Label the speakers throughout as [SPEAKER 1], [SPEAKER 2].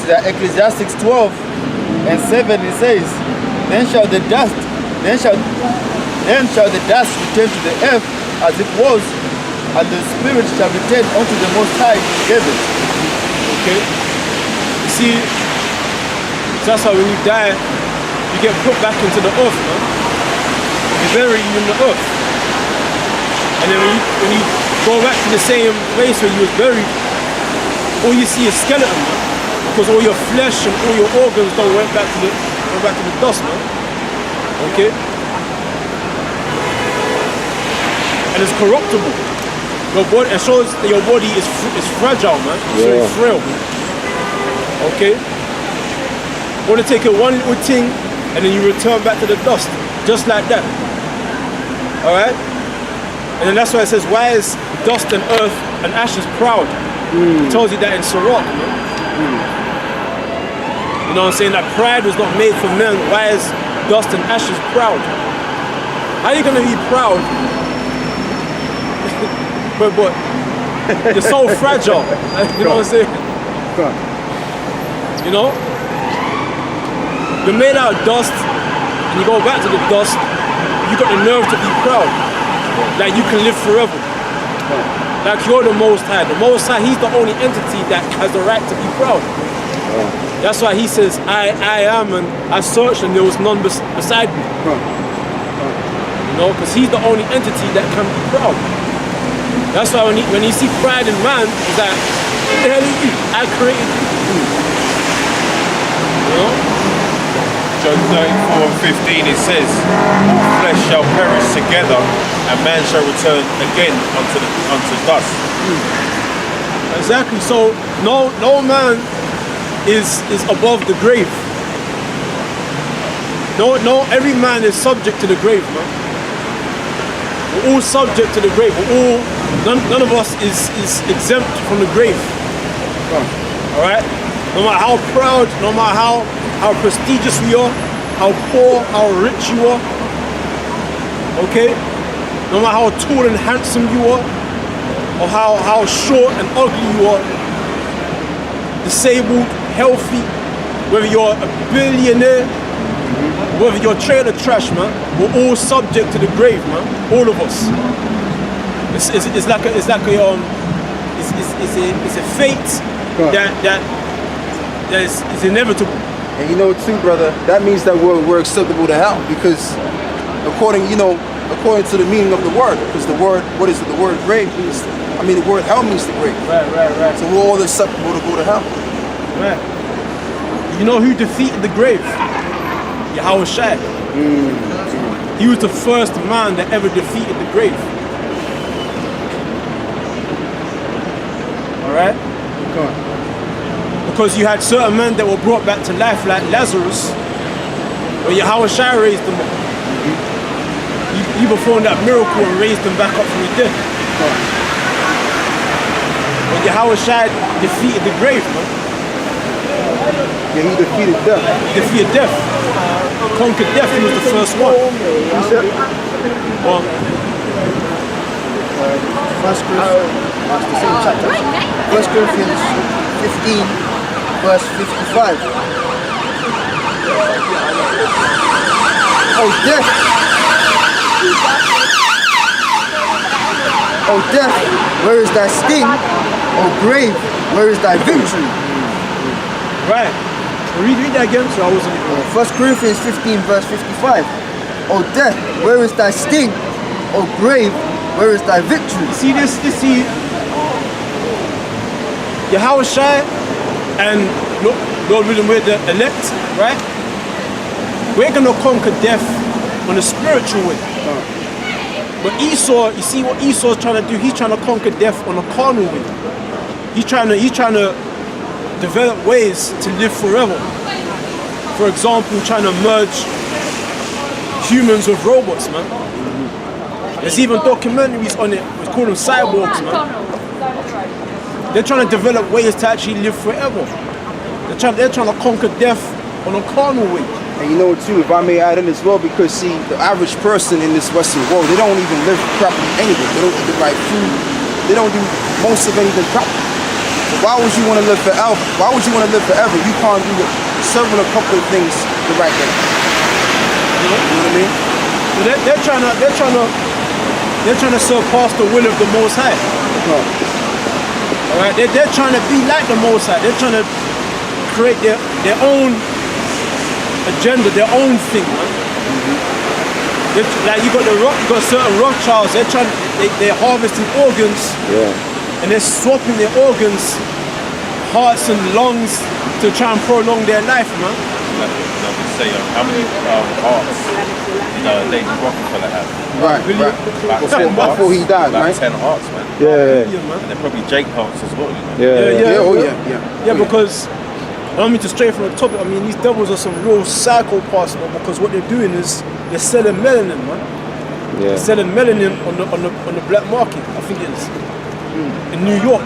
[SPEAKER 1] Ecclesiastes 12:7 it says, then shall the dust return to the earth as it was, and the spirit shall return unto the Most High who gave it.
[SPEAKER 2] Okay? You see, so that's how when you die, you get put back into the earth, man. You bury you in the earth. And then when you go back to the same place where you was buried, all you see is skeleton, man. Because all your flesh and all your organs don't went back to the dust, man. Okay? And it's corruptible. Your body, it shows that your body is fragile, man. It's very frail. Okay? You want to take it one little thing and then you return back to the dust. Just like that. Alright? And then that's why it says, why is dust and earth and ashes proud? It tells you that in Sirach, man. You know what I'm saying? That pride was not made for men. Why is dust and ashes proud? How are you going to be proud? but you're so fragile. You know what I'm saying? You know? You're made out of dust and you go back to the dust. You got the nerve to be proud. Like you can live forever. Like you're the Most High. The Most High, He's the only entity that has the right to be proud. That's why He says, I am, and I searched and there was none beside me. You know, because He's the only entity that can be proud. That's why when you see pride in man, it's like, what the hell are you? I created you. You know?
[SPEAKER 3] John 34:15 it says, all flesh shall perish together, and man shall return again unto dust.
[SPEAKER 2] Exactly. So no man is above the grave. No, every man is subject to the grave, man. We're all subject to the grave. None of us is exempt from the grave. Alright? No matter how proud, no matter how prestigious we are, how poor, how rich you are, okay? No matter how tall and handsome you are, or how short and ugly you are, disabled, healthy, whether you're a billionaire, whether you're trailer trash, man, we're all subject to the grave, man. All of us. It's a fate that is inevitable.
[SPEAKER 1] And you know too, brother, that means that we're acceptable to hell, because according to the meaning of the word, because the word, what is it? The word grave means, the word hell means the grave.
[SPEAKER 2] Right.
[SPEAKER 1] So we're all acceptable to go to hell.
[SPEAKER 2] Right. You know who defeated the grave? Yahweh Shai. He was the first man that ever defeated the grave. Alright? Because you had certain men that were brought back to life, like Lazarus, but Yahweh Shai raised them up. He performed that miracle and raised them back up from the dead. But Yahweh Shai defeated the grave, man.
[SPEAKER 1] Yeah, he defeated death.
[SPEAKER 2] He defeated death. Conquered death. He was the first one. Well,
[SPEAKER 1] First Corinthians, the same chapter. 1 Corinthians 15, verse 55. Oh death! Oh death, where is thy sting? Oh grave, where is thy victory?
[SPEAKER 2] Right. Read that again, so I wasn't.
[SPEAKER 1] 1 Corinthians 15, verse 55. Oh death, where is thy sting? Oh grave, where is thy victory?
[SPEAKER 2] See Yahweh Shai and Lord William, we're the elect, right? We're gonna conquer death on a spiritual way. But Esau, you see what Esau's trying to do? He's trying to conquer death on a carnal way. He's trying to develop ways to live forever. For example, trying to merge humans with robots, man. There's even documentaries on it. We call them cyborgs, man. They're trying to develop ways to actually live forever. They're trying to conquer death on a carnal way.
[SPEAKER 1] And you know too, if I may add in as well, because see, the average person in this Western world, they don't even live properly anyway. They don't eat the right food. They don't do most of anything properly. Why would you want to live forever? Why would you want to live forever? You can't do several a couple of things the right way. You know what I mean?
[SPEAKER 2] So they're trying to surpass the will of the Most High. All right, they're trying to be like the Most High. They're trying to create their own agenda, their own thing, man. Like you got certain Rothschilds. They're harvesting organs, and they're swapping their organs, hearts and lungs, to try and prolong their life, man.
[SPEAKER 3] Say how many hearts Lady Rockefeller had?
[SPEAKER 1] Right.
[SPEAKER 3] About 10 hearts.
[SPEAKER 1] Before he died,
[SPEAKER 3] about
[SPEAKER 1] right?
[SPEAKER 3] 10 hearts, man.
[SPEAKER 2] Man.
[SPEAKER 3] And they're probably Jake hearts as well, you know.
[SPEAKER 2] Yeah, because I don't mean to stray from the topic. I mean, these devils are some real psychopaths, man. Because what they're doing is they're selling melanin, man. They're selling melanin on the black market. I think it is in New York,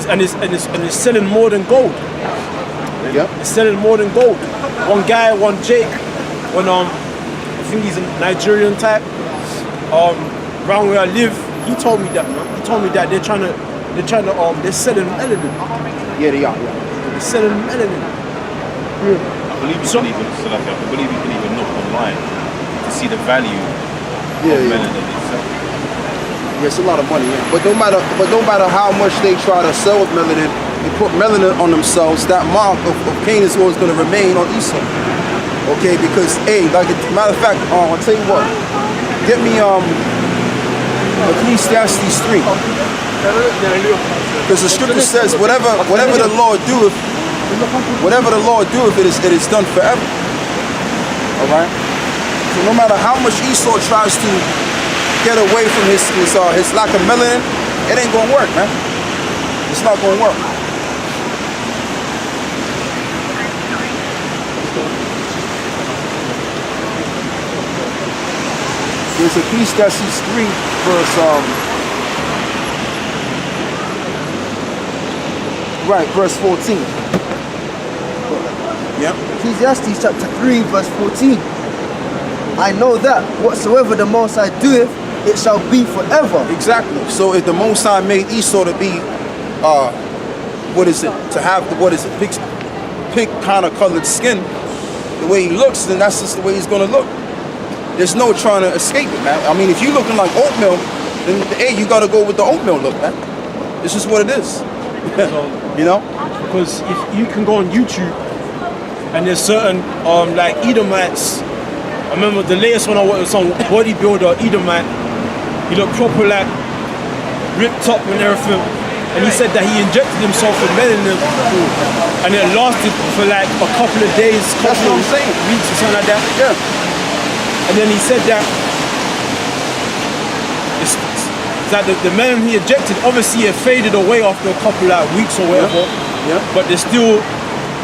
[SPEAKER 2] and it's selling more than gold. It's selling more than gold. One guy, Jake, I think he's a Nigerian type. Around where I live, he told me that, man. He told me that they're selling melanin.
[SPEAKER 1] Yeah, they are.
[SPEAKER 2] They're selling melanin.
[SPEAKER 3] I believe you can even look online to see the value of melanin itself.
[SPEAKER 1] Yeah, it's a lot of money, yeah. But no matter how much they try to sell with melanin, they put melanin on themselves, that mark of Cain is always going to remain on Esau. Okay, because matter of fact, I'll tell you what. Get me Ecclesiastes 3. Because the scripture says whatever the Lord doeth, it is done forever. Alright? So no matter how much Esau tries to get away from his lack of melanin, it ain't gonna work, man. It's not gonna work. There's Ecclesiastes 3 verse 14. Yep.
[SPEAKER 4] Ecclesiastes chapter 3 verse 14. I know that whatsoever the Most High doeth, it shall be forever.
[SPEAKER 1] Exactly. So if the Most High made Esau to be, to have pink kind of colored skin, the way he looks, then that's just the way he's gonna look. There's no trying to escape it, man. I mean, if you're looking like oatmeal, then you gotta go with the oatmeal look, man. It's just what it is. You know?
[SPEAKER 2] Because if you can go on YouTube and there's certain like Edomites. I remember the latest one I watched was on bodybuilder Edomite. He looked proper like ripped up and everything. And he said that he injected himself with melanin and it lasted for like a couple of days,
[SPEAKER 1] That's what I'm saying.
[SPEAKER 2] weeks or something like that.
[SPEAKER 1] Yeah.
[SPEAKER 2] And then he said that the melanin he injected, obviously it faded away after a couple of weeks or whatever.
[SPEAKER 1] Yeah.
[SPEAKER 2] But there's still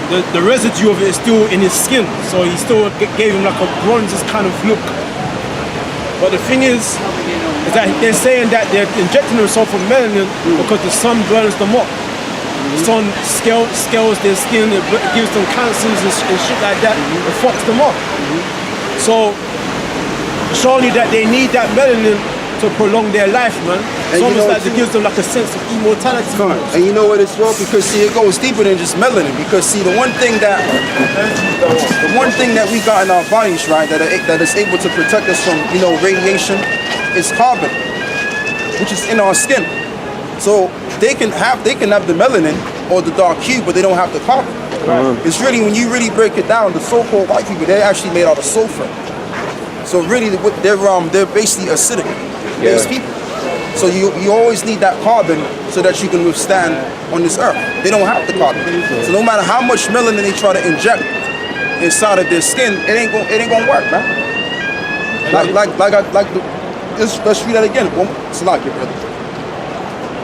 [SPEAKER 2] the residue of it is still in his skin, so he still gave him like a bronzes kind of look. But the thing is that they're saying that they're injecting themselves with melanin because the sun burns them up. The sun scales their skin, it gives them cancers and shit like that, and fucks them up. So showing you that they need that melanin to prolong their life, man. It's almost like it gives them like a sense of immortality.
[SPEAKER 1] And you know what it's for? Because see, it goes deeper than just melanin. Because see, the one thing that we got in our bodies, right, that is able to protect us from, radiation, is carbon, which is in our skin. So they can have the melanin or the dark hue, but they don't have the carbon. Right. It's really, when you really break it down, the so-called white people, they're actually made out of sulfur. So really, they're basically acidic based people. So you always need that carbon so that you can withstand on this earth. They don't have the carbon. So no matter how much melanin they try to inject inside of their skin, it ain't gonna work, man. Let's read that again. It's like it, brother.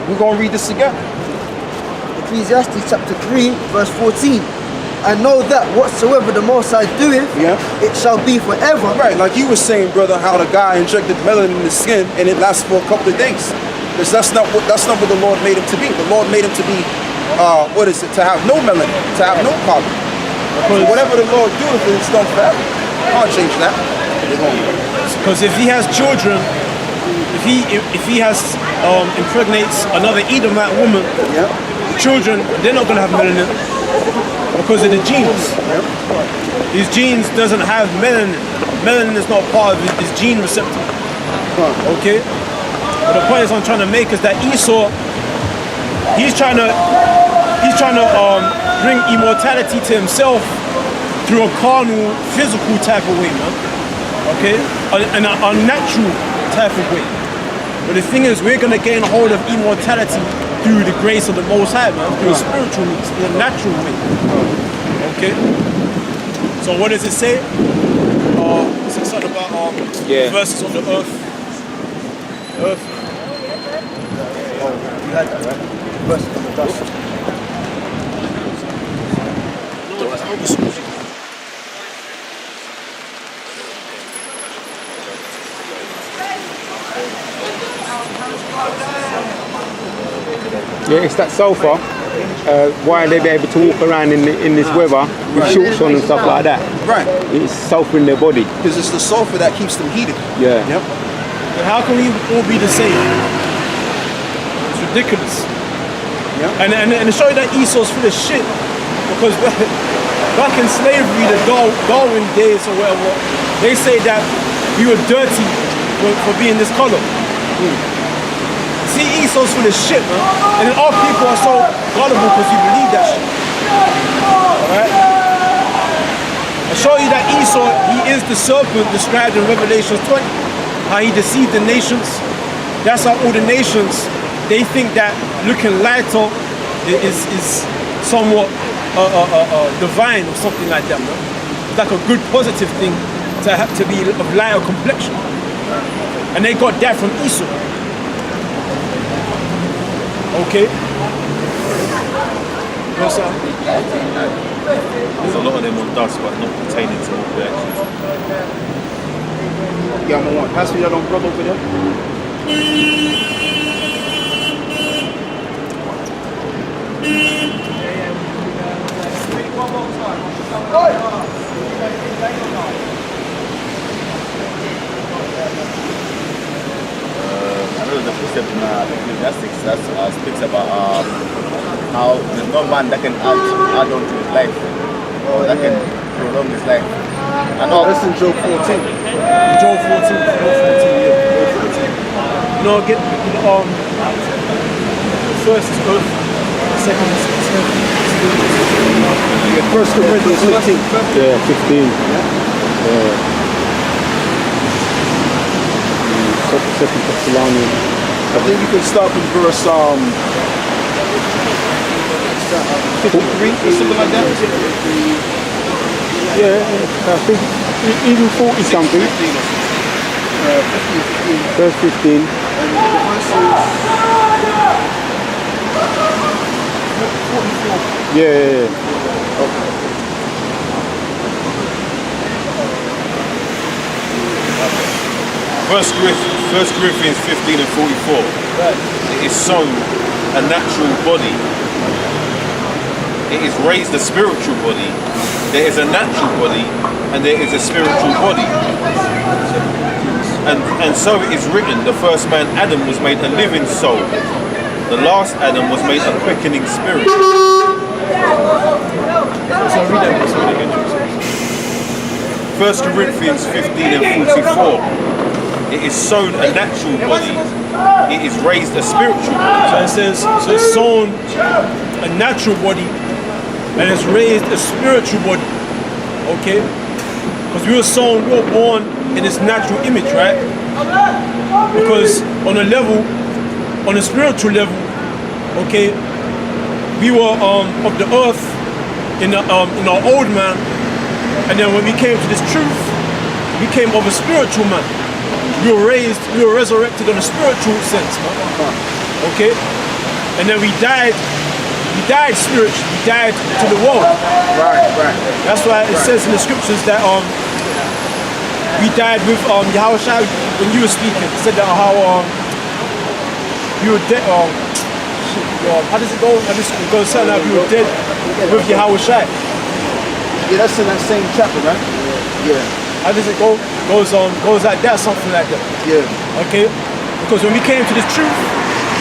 [SPEAKER 1] We're gonna read this again.
[SPEAKER 4] Ecclesiastes chapter 3 verse 14. I know that whatsoever the Most High doeth, it shall be forever.
[SPEAKER 1] Right, like you were saying, brother, how the guy injected melanin in his skin and it lasts for a couple of days. Because that's not what the Lord made him to be. The Lord made him to be, to have no melanin, to have no carbon. So whatever the Lord doeth, it's done forever. Can't change that.
[SPEAKER 2] Because if he has children, if he impregnates another Edomite woman, children, they're not gonna have melanin because of the genes. His genes doesn't have melanin. Melanin is not part of his gene receptor. Okay? But the point is I'm trying to make is that Esau, he's trying to bring immortality to himself through a carnal, physical type of way, man. Okay? An unnatural type of way. But the thing is, we're gonna gain hold of immortality through the grace of the Most High, man, through a spiritual means, through a natural way. Okay? So what does it say? Is it something about verses on the earth? Earth.
[SPEAKER 4] Oh, you had that, right? Verses on the dust.
[SPEAKER 2] No, that's other scripture.
[SPEAKER 5] Yeah, it's that sulfur. Why they be able to walk around in this weather with shorts on and stuff like that?
[SPEAKER 1] Right.
[SPEAKER 5] It's sulfur in their body.
[SPEAKER 1] Because it's the sulfur that keeps them heated.
[SPEAKER 5] Yeah.
[SPEAKER 1] Yep.
[SPEAKER 2] But how can we all be the same? It's ridiculous.
[SPEAKER 1] Yeah.
[SPEAKER 2] And to show you that Esau's full of shit, because back in slavery, the Darwin days or whatever, they say that we were dirty for being this color. See, Esau's full of shit, man. And then our people are so gullible because we believe that shit. Alright? I show you that Esau, he is the serpent described in Revelation 20. How he deceived the nations. That's how all the nations, they think that looking lighter is somewhat divine or something like that, man. It's like a good positive thing to have to be of lighter complexion. And they got that from Esau. Okay? What's that?
[SPEAKER 3] There's a lot of them on dust, but not pertaining to what we actually.
[SPEAKER 1] Yeah, I'm on. Pass me that on brother over there.
[SPEAKER 6] I know the precept in Ecclesiastes that speaks about how there's no man that can add on to his life or that can prolong his life. And all
[SPEAKER 1] That's in Job 14.
[SPEAKER 2] Job 14, yeah. No, get first is earth, second is heaven.
[SPEAKER 1] Yeah, 1 Corinthians 15.
[SPEAKER 5] Yeah, 15. Yeah. Second Thessalonians.
[SPEAKER 1] I think you can start from verse 53 or something like that.
[SPEAKER 5] Yeah, I think even 40 something.
[SPEAKER 1] 15.
[SPEAKER 5] Verse 15.
[SPEAKER 1] And the verse is 44.
[SPEAKER 5] Yeah.
[SPEAKER 3] First Corinthians 15 and 44. It is sown a natural body. It is raised a spiritual body. There is a natural body and there is a spiritual body. And so it is written, the first man Adam was made a living soul. The last Adam was made a quickening spirit.
[SPEAKER 2] So read that again.
[SPEAKER 3] 1 Corinthians 15 and 44. It is sown a natural body. It is raised a spiritual body.
[SPEAKER 2] So it says, so it's sown a natural body and it's raised a spiritual body. Okay? Because we were born in this natural image, right? Because on a spiritual level, okay, we were of the earth in our old man, and then when we came to this truth, we came of a spiritual man. We were resurrected in a spiritual sense, man. Okay? And then we died spiritually, we died to the world.
[SPEAKER 1] Right.
[SPEAKER 2] That's why it says in the scriptures that we died with Yahushua when you were speaking. It said that how you were dead. How does it go? It goes something like you were dead with Yahushua.
[SPEAKER 1] Yeah, that's in that same chapter, right? Yeah.
[SPEAKER 2] How does it go? Goes like that, something like that.
[SPEAKER 1] Yeah.
[SPEAKER 2] Okay? Because when we came to this truth,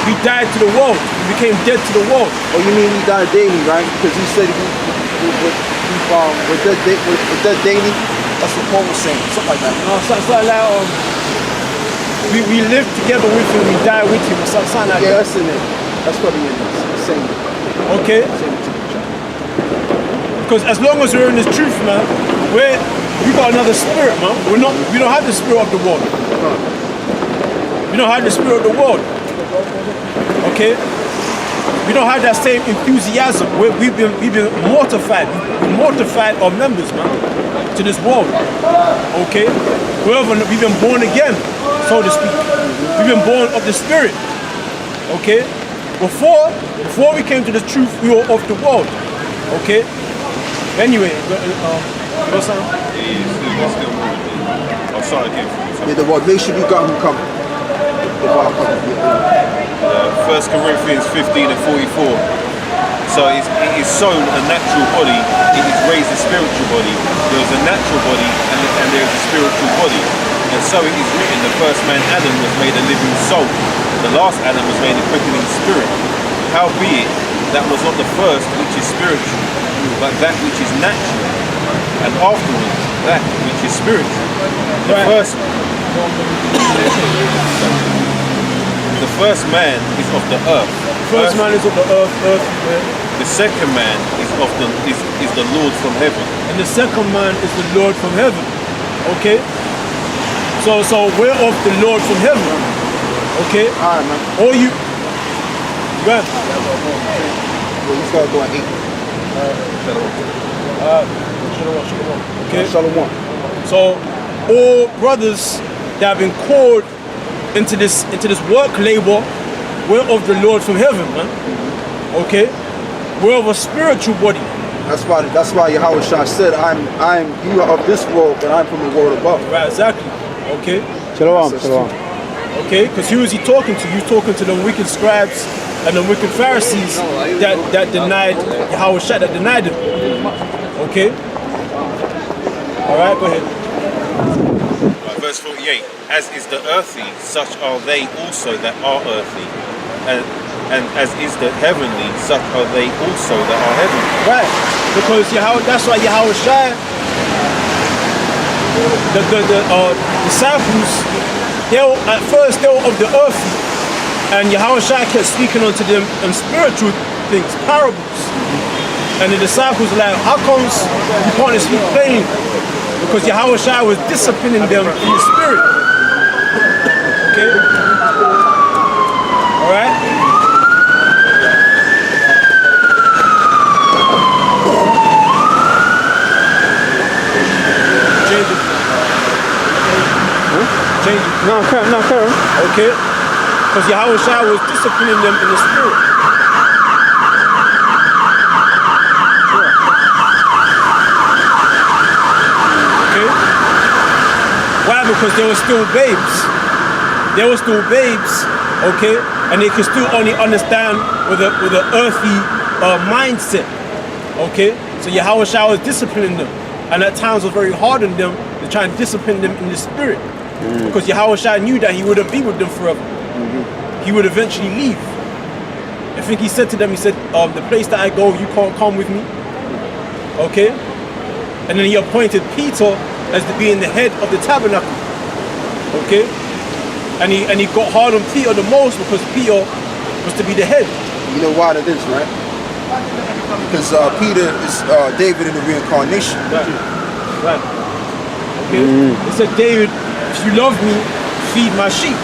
[SPEAKER 2] we died to the world. We became dead to the world.
[SPEAKER 1] Oh, you mean we die daily, right? Because he said we're dead daily. That's what Paul was saying. Something like that.
[SPEAKER 2] No, something like we live together with him, we die with him, or something like
[SPEAKER 1] Yeah,
[SPEAKER 2] that.
[SPEAKER 1] that's in it. That's what he is saying.
[SPEAKER 2] Okay? Because as long as we're in this truth, man, we got another spirit, man. We don't have the spirit of the world. We don't have the spirit of the world. Okay? We don't have that same enthusiasm. We've been mortified. We mortified our members, man, to this world. Okay? We've been born again, so to speak. We've been born of the spirit. Okay? Before we came to the truth, we were of the world. Okay? Anyway, what's that?
[SPEAKER 3] I'll start again.
[SPEAKER 1] Yeah, the word. Make sure you got him coming. The word coming. Yeah.
[SPEAKER 3] 1 Corinthians 15 and 44. So it is sown a natural body, it is raised a spiritual body. There is a natural body and there is a spiritual body. And so it is written, the first man Adam was made a living soul. The last Adam was made a quickening spirit. Howbeit, that was not the first which is spiritual, but that which is natural. And afterwards, that which is spiritual. The first man is of the earth.
[SPEAKER 2] First man is of the earth.
[SPEAKER 3] The second man is the Lord from heaven.
[SPEAKER 2] And the second man is the Lord from heaven. Okay? So we're of the Lord from heaven. Okay?
[SPEAKER 1] All right, man.
[SPEAKER 2] Or you. Go ahead.
[SPEAKER 1] Well, he's got to go at 8.
[SPEAKER 2] Okay?
[SPEAKER 1] Shalom.
[SPEAKER 2] So all brothers that have been called into this work labor, we're of the Lord from heaven, man. Okay? We're of a spiritual body.
[SPEAKER 1] That's why Yahweh Shah said, you are of this world, but I'm from the world above.
[SPEAKER 2] Right, exactly. Okay?
[SPEAKER 5] Shalom.
[SPEAKER 2] Okay? Because who is he talking to? He was talking to them wicked scribes and the wicked Pharisees that denied Yahweh Shah, that denied him. Okay? Alright, go ahead.
[SPEAKER 3] Verse 48, as is the earthy, such are they also that are earthy. And as is the heavenly, such are they also that are heavenly.
[SPEAKER 2] Right. Because that's why Yahweh Shai, the disciples, at first they were of the earth, and Yahweh Shai kept speaking unto them spiritual things, parables. And the disciples were like, how comes you can't speak plain? Because Yahweh Shai was disciplining them in the spirit. Okay? Alright? Change it.
[SPEAKER 5] No, carry on.
[SPEAKER 2] Okay? Because Yahweh Shai was disciplining them in the spirit. Okay? Why? Because they were still babes. They were still babes, okay? And they could still only understand with an earthy mindset, okay? So Yahweh Shai was disciplining them. And at times was very hard on them to try and discipline them in the spirit. Because Yahweh Shai knew that he wouldn't be with them forever. He would eventually leave. I think he said to them, he said, the place that I go, you can't come with me. Okay? And then he appointed Peter as being the head of the tabernacle. Okay? And he got hard on Peter the most because Peter was to be the head.
[SPEAKER 1] You know why that is, right? Because Peter is David in the reincarnation.
[SPEAKER 2] Right. Okay? He said, David, if you love me, feed my sheep.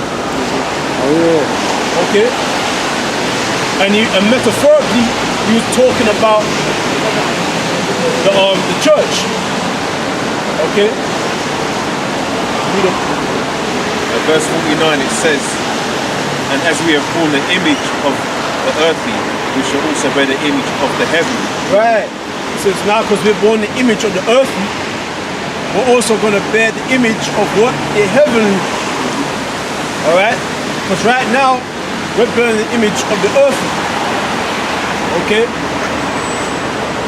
[SPEAKER 2] Okay? And metaphorically, he was talking about the church. Okay?
[SPEAKER 3] Verse 49 it says, and as we have borne the image of the earthly, we shall also bear the image of the heavenly.
[SPEAKER 2] Right. So it's now because we're born the image of the earthly, we're also going to bear the image of what? The heavenly. Alright? Because right now, we're bearing the image of the earthly. Okay?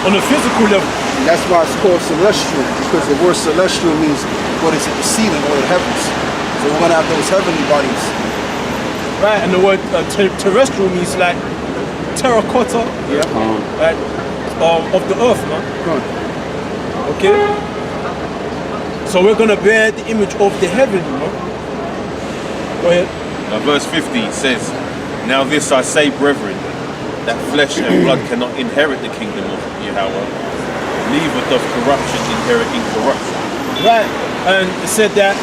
[SPEAKER 2] On a physical level.
[SPEAKER 1] And that's why it's called celestial, because the word celestial means what is in the ceiling or the heavens. So we're going to have those heavenly bodies.
[SPEAKER 2] right? And the word terrestrial means like terracotta, right? Of the earth, man. Okay? So we're gonna bear the image of the heaven, man. Go ahead.
[SPEAKER 3] Now, verse 50 says, "Now this I say, brethren, that flesh and blood cannot inherit the kingdom of Yahweh, neither doth corruption inherit incorruption."
[SPEAKER 2] Right, and it said that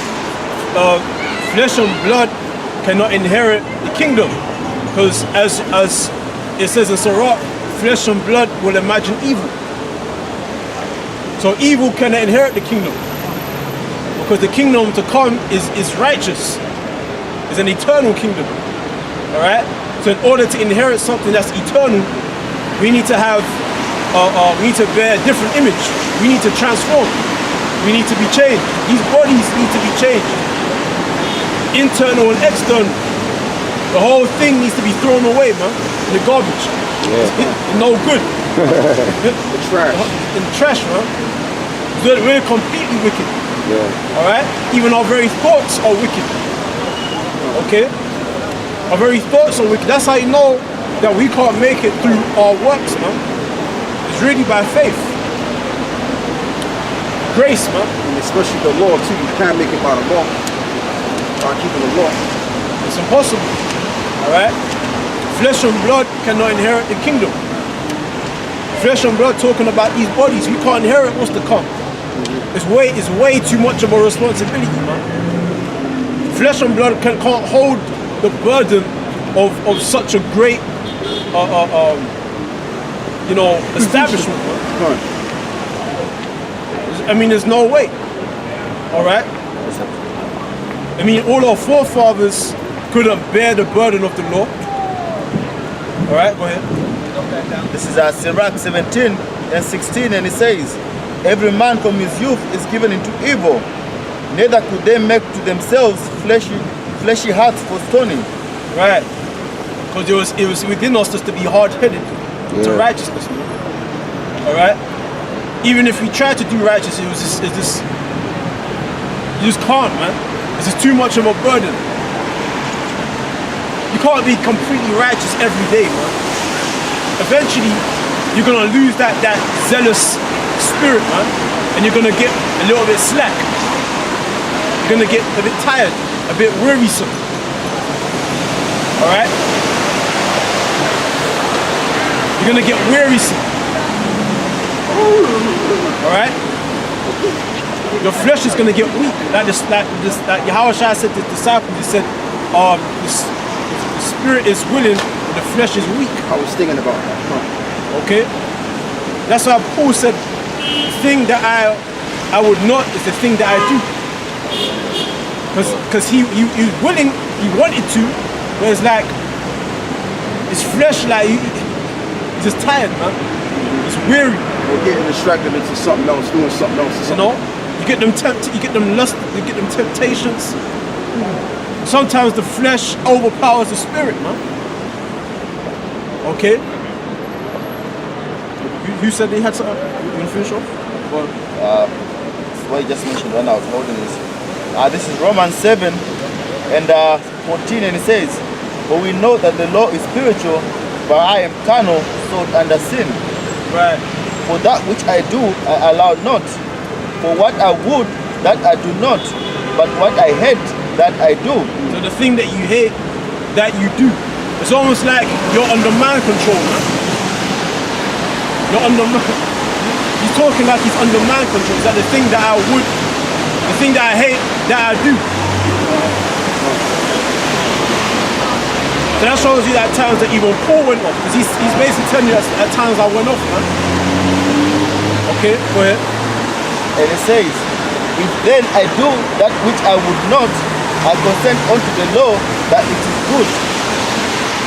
[SPEAKER 2] flesh and blood cannot inherit the kingdom, because as it says in Sirach, flesh and blood will imagine evil. So evil cannot inherit the kingdom, because the kingdom to come is righteous. It's an eternal kingdom. All right. So in order to inherit something that's eternal, we need to have, we need to bear a different image. We need to transform. We need to be changed. These bodies need to be changed. Internal and external. The whole thing needs to be thrown away, man. In the garbage. It's no good.
[SPEAKER 1] The trash.
[SPEAKER 2] In the trash, man. We're completely wicked. All right. Even our very thoughts are wicked. Okay. Our very thoughts are wicked. That's how you know that we can't make it through our works, man. It's really by faith. Grace, man.
[SPEAKER 1] And especially the law too. You can't make it by the law. By keeping the law.
[SPEAKER 2] It's impossible. Alright? Flesh and blood cannot inherit the kingdom. Flesh and blood talking about these bodies. We can't inherit what's to come. It's way too much of a responsibility, man. Flesh and blood can't hold the burden of such a great establishment. I mean, there's no way. All right. I mean, all our forefathers couldn't bear the burden of the law. All right, go ahead.
[SPEAKER 6] This is Sirach 17 and 16, and it says, "Every man from his youth is given into evil. Neither could they make to themselves fleshy hearts for stoning."
[SPEAKER 2] Right. Because it was within us just to be hard-headed to righteousness, man. All right. Even if we try to do righteous, it's just you just can't, man. It's just too much of a burden. You can't be completely righteous every day, man. Eventually, you're gonna lose that zealous spirit, man, and you're gonna get a little bit slack. You're gonna get a bit tired, a bit wearisome. All right? You're gonna get wearisome. All right? Your flesh is gonna get weak. Like Yahweh Shai said to the disciples, he said, the spirit is willing, but the flesh is weak.
[SPEAKER 1] I was thinking about that.
[SPEAKER 2] Okay? That's why Paul said, the thing that I would not is the thing that I do. Because he was willing, he wanted to, but it's like, his flesh, like, he's just tired, man. He's weary.
[SPEAKER 1] We're getting distracted into something else, doing something else.
[SPEAKER 2] You know? You get them lust, you get them temptations. Sometimes the flesh overpowers the spirit, man. Okay? You said they had something? You want to finish off?
[SPEAKER 6] What you just mentioned when I was holding this. This is Romans 7 and 14, and it says, "For we know that the law is spiritual, but I am carnal, sold under sin.
[SPEAKER 2] Right.
[SPEAKER 6] For that which I do, I allow not. For what I would, that I do not. But what I hate, that I do."
[SPEAKER 2] So the thing that you hate, that you do. It's almost like you're under mind control, man. You're under He's talking like he's under mind control. It's like the thing that I would, the thing that I hate, that I do. So that shows you that at times that even Paul went off. Because he's basically telling you that at times I went off, man. Okay, go ahead.
[SPEAKER 6] And it says, "If then I do that which I would not, I consent unto the law that it is good.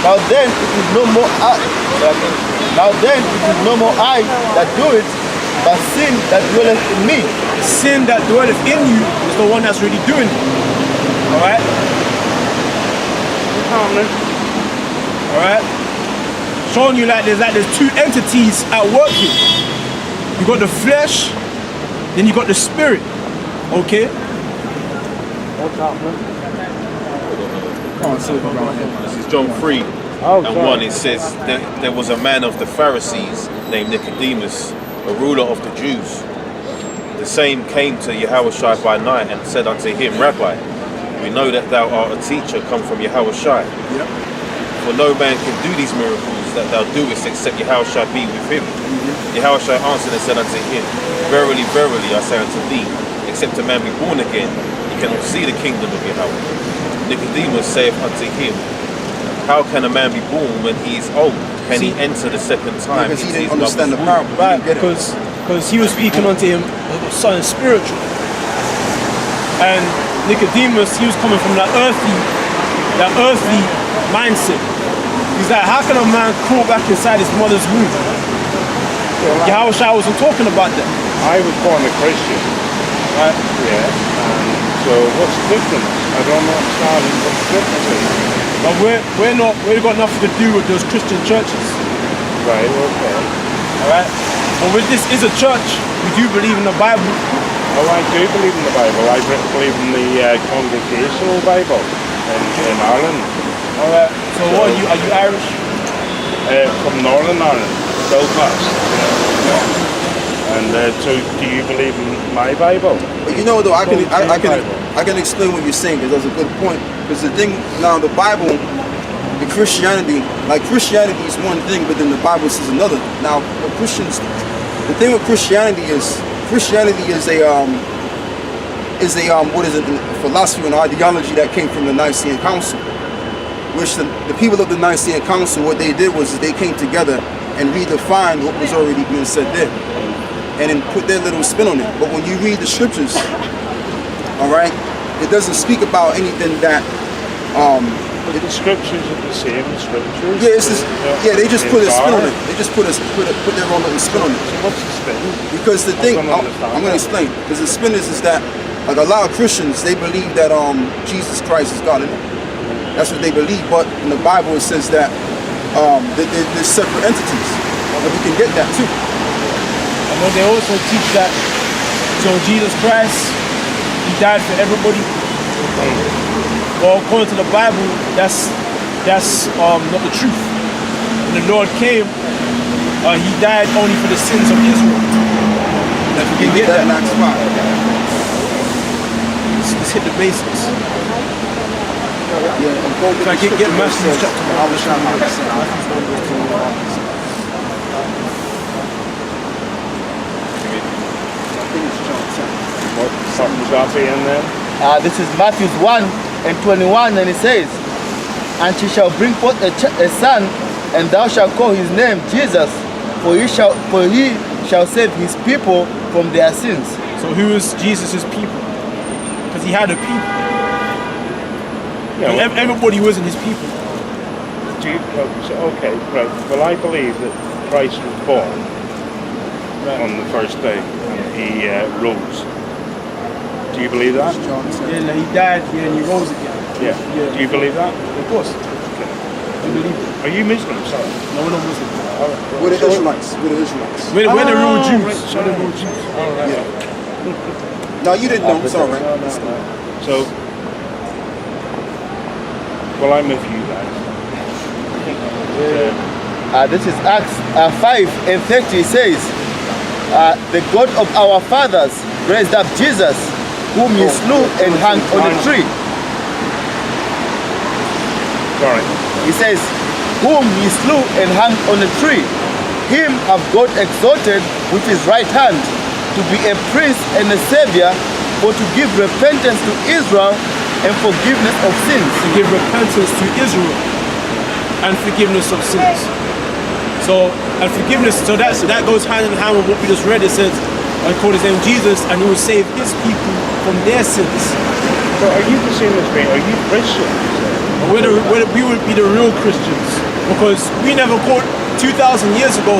[SPEAKER 6] Now then it is no more I that do it, but sin that dwelleth in me."
[SPEAKER 2] Sin that dwelleth in you is the one that's really doing it. Alright? Alright? Showing you like there's two entities at work here. You got the flesh, then you got the spirit. Okay?
[SPEAKER 1] can't see it around here.
[SPEAKER 3] This is John 3
[SPEAKER 5] Oh,
[SPEAKER 3] and
[SPEAKER 5] sorry.
[SPEAKER 3] 1. It says there was a man of the Pharisees named Nicodemus, a ruler of the Jews. The same came to Yahushua by night and said unto him, Rabbi, we know that thou art a teacher come from Yahushua.
[SPEAKER 1] Yep.
[SPEAKER 3] For no man can do these miracles that thou doest except Yahushua be with him. Yahushua answered and said unto him, Verily, verily, I say unto thee, except a man be born again, he cannot see the kingdom of Yahweh. Nicodemus saith unto him, How can a man be born when he is old? Can he enter the second time?
[SPEAKER 1] Because he
[SPEAKER 3] into
[SPEAKER 1] didn't
[SPEAKER 3] his
[SPEAKER 1] understand the
[SPEAKER 3] mother's womb?"
[SPEAKER 1] parable.
[SPEAKER 2] Right,
[SPEAKER 1] He didn't get it.
[SPEAKER 2] because he was speaking unto him of something spiritual. And Nicodemus, he was coming from that earthly mindset. He's like, how can a man crawl back inside his mother's womb? Yahushua wasn't talking about that.
[SPEAKER 5] I was born a Christian.
[SPEAKER 2] Right?
[SPEAKER 5] Yeah. So what's the difference? I don't understand what the difference is.
[SPEAKER 2] But we've got nothing to do with those Christian churches.
[SPEAKER 5] Right, okay.
[SPEAKER 2] Alright? But with this is a church, we do believe in the Bible.
[SPEAKER 5] Oh, I do believe in the Bible. I believe in the Congregational Bible in Ireland.
[SPEAKER 2] Alright. So what are you Irish?
[SPEAKER 5] From Northern Ireland, Belfast. And so do you believe in my Bible?
[SPEAKER 1] But you know, though, I
[SPEAKER 5] Bible.
[SPEAKER 1] can explain what you're saying, because that's a good point. Because the thing now, the Bible, the Christianity is one thing, but then the Bible says another. Now, the Christians, the thing with Christianity is a philosophy and ideology that came from the Nicene Council, which the people of the Nicene Council, what they did was they came together and redefined what was already being said there, and then put their little spin on it. But when you read the scriptures, all right, it doesn't speak about anything that
[SPEAKER 5] But the scriptures are the same scriptures.
[SPEAKER 1] yeah, it's just, yeah, they just put a spin on it.
[SPEAKER 5] They
[SPEAKER 1] They just put their own little spin on it.
[SPEAKER 5] So what's the spin?
[SPEAKER 1] Because the thing,
[SPEAKER 5] I don't understand
[SPEAKER 1] I'm going to
[SPEAKER 5] that.
[SPEAKER 1] explain. Because the spin is that, like, a lot of Christians, they believe that Jesus Christ is God. That's what they believe. But in the Bible, it says that they're separate entities. And we can get that too.
[SPEAKER 2] And then they also teach that Jesus Christ, he died for everybody. Well, according to the Bible, that's not the truth. When the Lord came, he died only for the sins of Israel.
[SPEAKER 1] That we can get that in Acts 5.
[SPEAKER 2] Let's hit the basics.
[SPEAKER 1] Yeah, and go
[SPEAKER 2] If I
[SPEAKER 1] the
[SPEAKER 2] get
[SPEAKER 1] scripture where it
[SPEAKER 2] Matthew
[SPEAKER 1] says,
[SPEAKER 2] chapter
[SPEAKER 1] I was trying to say, I think it's John 10.
[SPEAKER 5] What was that in there?
[SPEAKER 4] This is Matthew 1 and 21, and it says, And she shall bring forth a son, and thou shalt call his name Jesus, for he shall save his people from their sins.
[SPEAKER 2] So who is Jesus' people? Because he had a people.
[SPEAKER 5] Yeah, well,
[SPEAKER 2] Everybody wasn't his people.
[SPEAKER 5] okay, right. Well, I believe that Christ was born on the first day and he rose. Do you believe that?
[SPEAKER 1] John 10.
[SPEAKER 2] And he died, and he rose again.
[SPEAKER 5] Yeah. Do you believe that?
[SPEAKER 2] Of course. I believe it.
[SPEAKER 5] Are you Muslim? Sorry.
[SPEAKER 2] No, we're not Muslim.
[SPEAKER 1] We're the Israelites. We're the Israelites.
[SPEAKER 2] We're the real
[SPEAKER 5] Oh,
[SPEAKER 2] Jews.
[SPEAKER 5] right,
[SPEAKER 2] We're the real Jews.
[SPEAKER 1] Yeah. No, you didn't know. It's all right.
[SPEAKER 5] So, well, I'm with you guys.
[SPEAKER 4] This is Acts 5 and 30. It says, the God of our fathers raised up Jesus, whom he slew and hung on a tree.
[SPEAKER 5] Sorry.
[SPEAKER 4] He says, whom he slew and hung on a tree. Him have God exalted with his right hand to be a prince and a savior, for to give repentance to Israel and forgiveness of sins.
[SPEAKER 2] To give repentance to Israel and forgiveness of sins. So, and forgiveness, so that goes hand in hand with what we just read. It says, I call his name Jesus, and he will save his people from their sins.
[SPEAKER 5] So are you the same as me? Are you Christian?
[SPEAKER 2] We would be the real Christians, because we never called 2,000 years ago